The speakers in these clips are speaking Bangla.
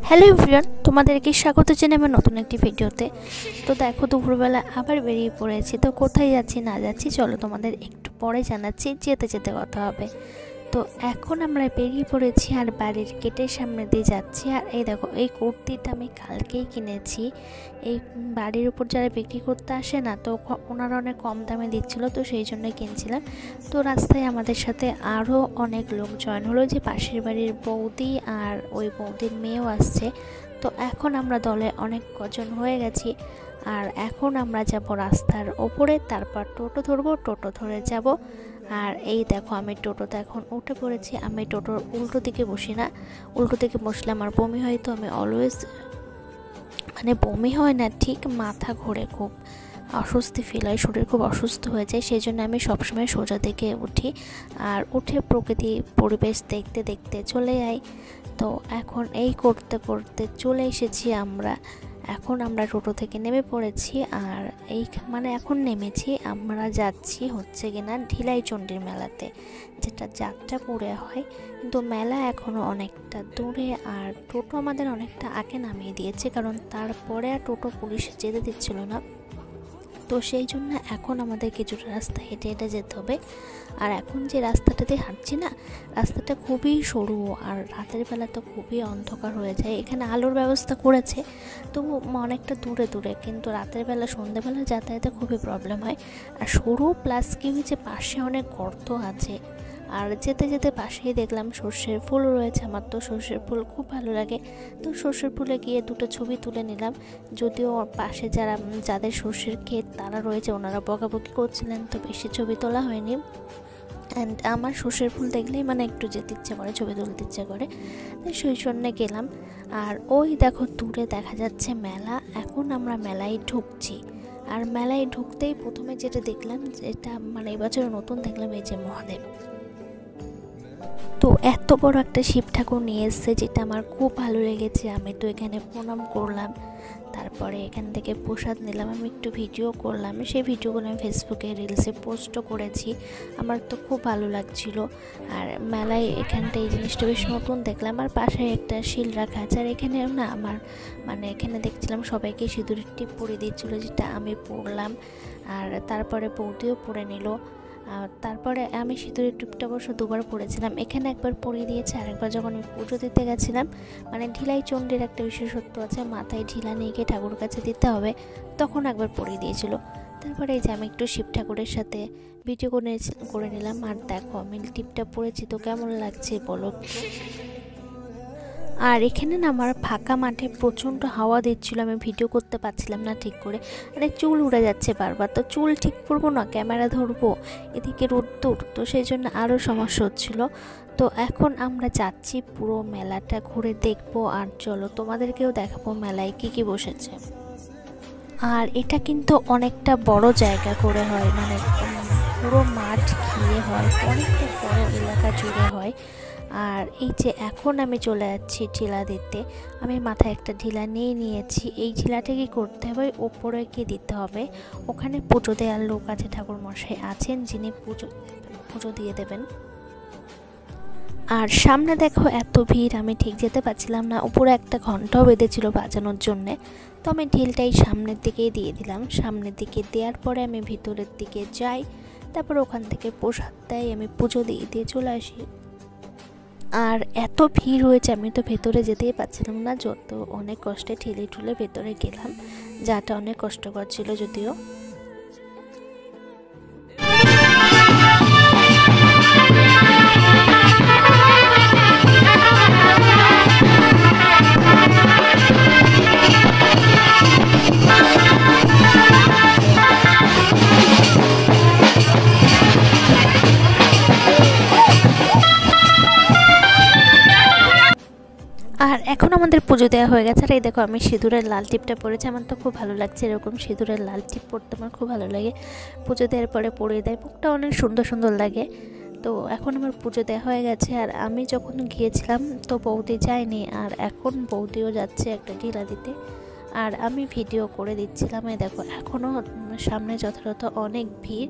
হ্যালো এভরিওয়ান, তোমাদেরকে স্বাগত জানাই আমার নতুন একটি ভিডিওতে। তো দেখো দুপুরবেলা আবার বেরিয়ে পড়েছি। তো কোথায় যাচ্ছি না যাচ্ছি চলো তোমাদের একটু পরে জানাচ্ছি, যেতে যেতে কথা হবে। তো এখন আমরা বেরিয়ে পড়েছি আর বাড়ির গেটের সামনে দিয়ে যাচ্ছি। আর এই দেখো, এই কুর্তিটা আমি কালকেই কিনেছি। এই বাড়ির উপর যারা বিক্রি করতে আসে না, তো ওনারা অনেক কম দামে দিচ্ছিলো, তো সেই জন্যই কিনছিলাম। তো রাস্তায় আমাদের সাথে আরও অনেক লোক জয়েন হলো, যে পাশের বাড়ির বৌদি আর ওই বৌদির মেয়েও আসছে। তো এখন আমরা দলে অনেক কজন হয়ে গেছি। আর এখন আমরা যাব রাস্তার ওপরে, তারপর টোটো ধরবো, টোটো ধরে যাব। আর এই দেখো, আমি টোটোতে এখন উঠে পড়েছি। আমি টোটোর উল্টো দিকে বসি না, উল্টো দিকে বসলে আমার বমি হয়। তো আমি অলওয়েজ, মানে বমি হয় না ঠিক, মাথা ঘোরে, খুব অস্বস্তি ফিল হয়, শরীর খুব অসুস্থ হয়ে যায়। সেই জন্য আমি সবসময় সোজা দিকে উঠি আর উঠে প্রকৃতি পরিবেশ দেখতে দেখতে চলে যাই। তো এখন এই করতে করতে চলে এসেছি আমরা। এখন আমরা টোটো থেকে নেমে পড়েছি। আর এই এখন নেমেছি, আমরা যাচ্ছি হচ্ছে কিনা ঢিলাইচণ্ডীর মেলাতে, যেটা যাত্রাপুরে হয়। কিন্তু মেলা এখনও অনেকটা দূরে, আর টোটো আমাদের অনেকটা আগে নামিয়ে দিয়েছে, কারণ তারপরে আর টোটো পুলিশ যেতে দিচ্ছিল না। তো সেই জন্য এখন আমাদের কিছুটা রাস্তা হেঁটে হেঁটে যেতে হবে। আর এখন যে রাস্তাটাতে হাঁটছি না, রাস্তাটা খুবই সরু, আর রাতের বেলা তো খুবই অন্ধকার হয়ে যায়। এখানে আলোর ব্যবস্থা করেছে, তো অনেকটা দূরে দূরে, কিন্তু রাতের বেলা সন্ধ্যেবেলা যাতায়াতে খুবই প্রবলেম হয়। আর সরু প্লাস কি হয়েছে, পাশে অনেক গর্ত আছে। আর যেতে যেতে পাশেই দেখলাম সর্ষের ফুল রয়েছে। আমার তো সর্ষের ফুল খুব ভালো লাগে, তো সর্ষের ফুলে গিয়ে দুটো ছবি তুলে নিলাম। যদিও পাশে যাদের সর্ষের ক্ষেত তারা রয়েছে, ওনারা বকাবকি করছিলেন, তো বেশি ছবি তোলা হয়নি। অ্যান্ড আমার সর্ষের ফুল দেখলেই একটু যেতে ইচ্ছে করে, ছবি তুলতে ইচ্ছে করে, তাই সেই জন্যে গেলাম। আর ওই দেখো দূরে দেখা যাচ্ছে মেলা। এখন আমরা মেলায় ঢুকছি। আর মেলায় ঢুকতেই প্রথমে যেটা দেখলাম, যেটা এবছর নতুন দেখলাম, এই যে মহাদেব। তো এত বড় একটা শিব ঠাকুর নিয়ে এসছে, যেটা আমার খুব ভালো লেগেছে। আমি তো এখানে প্রণাম করলাম, তারপরে এখান থেকে প্রসাদ নিলাম, আমি একটু ভিডিও করলাম। সেই ভিডিওগুলো আমি ফেসবুকে রিলসে পোস্টও করেছি। আমার তো খুব ভালো লাগছিল। আর মেলায় এখানটা এই জিনিসটা বেশ নতুন দেখলাম। আর পাশে একটা শিল রাখা আছে। আর এখানে না আমার এখানে দেখছিলাম সবাইকে সিঁদুরের টিপ পরিয়ে দিচ্ছিল, যেটা আমি পরলাম। আর তারপরে বৌদিও পরে নিল। আর তারপরে আমি সিঁদুরের টিপটা অবশ্য দুবার পরেছিলাম। এখানে একবার পরিয়ে দিয়েছে, আরেকবার যখন আমি পুজো দিতে গেছিলাম, ঢিলাইচণ্ডীর একটা বিশেষত্ব আছে, মাথায় ঢিলা নিয়ে গিয়ে ঠাকুর কাছে দিতে হবে, তখন একবার পরিয়ে দিয়েছিল। তারপরে এই যে আমি একটু শিব ঠাকুরের সাথে ভিডিও করে নিলাম। আর দেখো, আমি টিপটা পরেছি, তো কেমন লাগছে বলো। আর এখানে না আমার ফাঁকা মাঠে প্রচণ্ড হাওয়া দিচ্ছিল, আমি ভিডিও করতে পারছিলাম না ঠিক করে। চুল উড়ে যাচ্ছে বারবার, তো চুল ঠিক করবো না, ক্যামেরা ধরবো, এদিকে রোদ্দুর, তো সেই জন্য আরও সমস্যা হচ্ছিল। তো এখন আমরা যাচ্ছি, পুরো মেলাটা ঘুরে দেখবো। আর চলো তোমাদেরকেও দেখাবো মেলায় কী কী বসেছে। আর এটা কিন্তু অনেকটা বড় জায়গা করে হয়, পুরো মাঠ ঘিরে হয়, অনেকটা বড় এলাকা জুড়ে হয়। আর এই যে এখন আমি চলে যাচ্ছি ঢিলা দিতে। আমি মাথায় একটা ঢিলা নিয়েছি। এই ঢিলাটা কি করতে হবে, ওপরে গিয়ে দিতে হবে। ওখানে পুজো দেওয়ার লোক আছে, ঠাকুর মশাই আছেন, যিনি পুজো দিয়ে দেবেন। আর সামনে দেখো এত ভিড়, আমি ঠিক যেতে পারছিলাম না। উপরে একটা ঘন্টাও বেঁধেছিল বাজানোর জন্যে। তো আমি ঢিলটাই সামনের দিকেই দিয়ে দিলাম। সামনের দিকে দেওয়ার পরে আমি ভিতরের দিকে যাই, তারপর ওখান থেকে প্রসাদ দেয়, আমি পুজো দিয়ে চলে আসি। আর এত ভিড় হয়েছে, আমি তো ভেতরে যেতেই পারছিলাম না। অনেক কষ্টে ঠেলে ভেতরে গেলাম, যাটা অনেক কষ্টকর ছিল যদিও। আর এখন আমাদের পুজো দেওয়া হয়ে গেছে। আর এই দেখো, আমি সিঁদুরের লাল টিপটা পরেছি, আমার তো খুব ভালো লাগছে। এরকম সিঁদুরের লাল টিপ পরতে আমার খুব ভালো লাগে। পুজো দেওয়ার পরে পরিয়ে দেয়, মুখটা অনেক সুন্দর সুন্দর লাগে। তো এখন আমার পুজো দেওয়া হয়ে গেছে। আর আমি যখন গিয়েছিলাম তো বৌদি যায়নি, আর এখন বৌদিও যাচ্ছে একটা ঢিলা দিতে। আর আমি ভিডিও করে দিচ্ছিলাম। এই দেখো, এখনও সামনে যথাযথ অনেক ভিড়,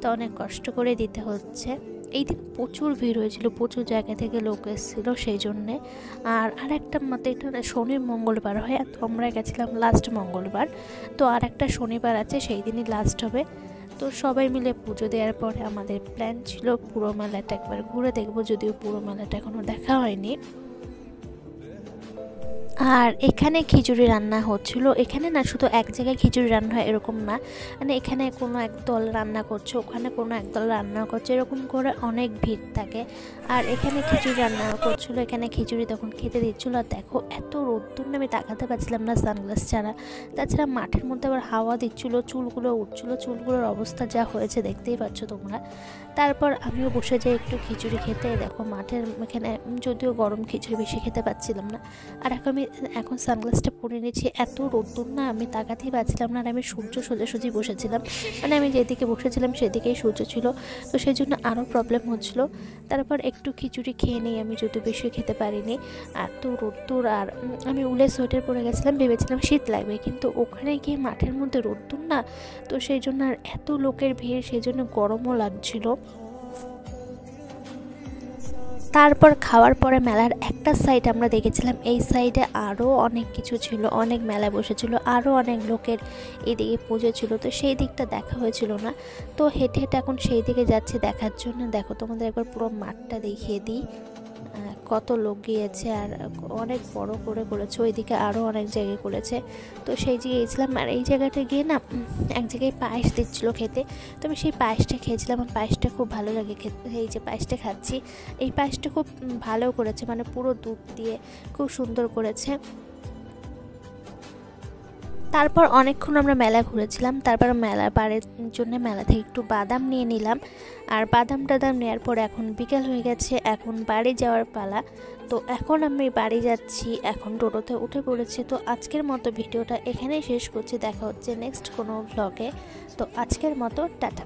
তো অনেক কষ্ট করে দিতে হচ্ছে। এই দিন প্রচুর ভিড় হয়েছিল, প্রচুর জায়গা থেকে লোক এসেছিলো সেই জন্যে। আর একটা মতে এটা শনি মঙ্গলবার হয়, তো আমরা গেছিলাম লাস্ট মঙ্গলবার, তো আর একটা শনিবার আছে সেই দিনই লাস্ট হবে। তো সবাই মিলে পুজো দেওয়ার পরে আমাদের প্ল্যান ছিল পুরো মেলাটা একবার ঘুরে দেখবো, যদিও পুরো মেলাটা এখনও দেখা হয়নি। আর এখানে খিচুড়ি রান্না হচ্ছিল। এখানে না শুধু এক জায়গায় খিচুড়ি রান্না হয় এরকম না, মানে এখানে কোনো এক দল রান্না করছে, ওখানে কোনো এক দল রান্না করছে, এরকম করে অনেক ভিড় থাকে। আর এখানে খিচুড়ি রান্না করছিল, এখানে খিচুড়ি তখন খেতে দিচ্ছিল। আর দেখো এত রোদ্দুর না, আমি তাকাতে পারছিলাম না সানগ্লাস ছাড়া। তাছাড়া মাঠের মধ্যে আবার হাওয়া দিচ্ছিল, চুলগুলো উঠছিল, চুলগুলোর অবস্থা যা হয়েছে দেখতেই পাচ্ছ তোমরা। তারপর আমিও বসে যাই একটু খিচুড়ি খেতে। দেখো মাঠের এখানে যদিও গরম, খিচুড়ি বেশি খেতে পাচ্ছিলাম না। আর এখন সানগ্লাসটা পরে নিয়েছি, এত রোদ্দুর না আমি তাকাতেই পারছিলাম না। আর আমি সূর্য সোজাসুজি বসেছিলাম, মানে আমি যেদিকে বসেছিলাম সেদিকেই সূর্য ছিল, তো সেই জন্য আরও প্রবলেম হচ্ছিলো। তারপর একটু খিচুড়ি খেয়ে নিই, আমি যদিও বেশি খেতে পারিনি, এত রোদ্দুর। আর আমি উলের সোয়েটার পরে গেছিলাম, ভেবেছিলাম শীত লাগবে, কিন্তু ওখানে গিয়ে মাঠের মধ্যে রোদ্দুর না, তো সেই জন্য আর এত লোকের ভিড়, সেই জন্য গরমও লাগছিলো। তারপর খাওয়ার পরে মেলার একটা সাইড আমরা দেখেছিলাম, এই সাইডে আরও অনেক কিছু ছিল, অনেক মেলা বসেছিল, আরও অনেক লোকের এইদিকে পুজো ছিল, তো সেই দিকটা দেখা হয়েছিল না। তো হেঁটে হেঁটে এখন সেই দিকে যাচ্ছি দেখার জন্য। দেখো তোমাদের একবার পুরো মাঠটা দেখিয়ে দিই, কত লোক গিয়েছে আর অনেক বড় করে করেছে, ওইদিকে আরও অনেক জায়গায় করেছে। তো সেই জায়গায় গিয়েছিলাম, আর এই জায়গাটা গিয়ে না এক জায়গায় পায়েস দিচ্ছিলো খেতে, তো আমি সেই পায়েসটা খেয়েছিলাম। আর পায়েসটা খুব ভালো লাগে খেতে। এই যে পায়েসটা খাচ্ছি, এই পায়েসটা খুব ভালো করেছে, মানে পুরো দুধ দিয়ে খুব সুন্দর করেছে। তারপর অনেকক্ষণ আমরা মেলা ঘুরেছিলাম। তারপর মেলা পাড়ের জন্য মেলা থেকে একটু বাদাম নিয়ে নিলাম। আর বাদাম টাদাম নেওয়ার পর এখন বিকেল হয়ে গেছে, এখন বাড়ি যাওয়ার পালা। তো এখন আমি বাড়ি যাচ্ছি, এখন টোটোতে উঠে পড়েছি। তো আজকের মতো ভিডিওটা এখানেই শেষ করছি, দেখা হচ্ছে নেক্সট কোনো ব্লগে। তো আজকের মতো টাটা।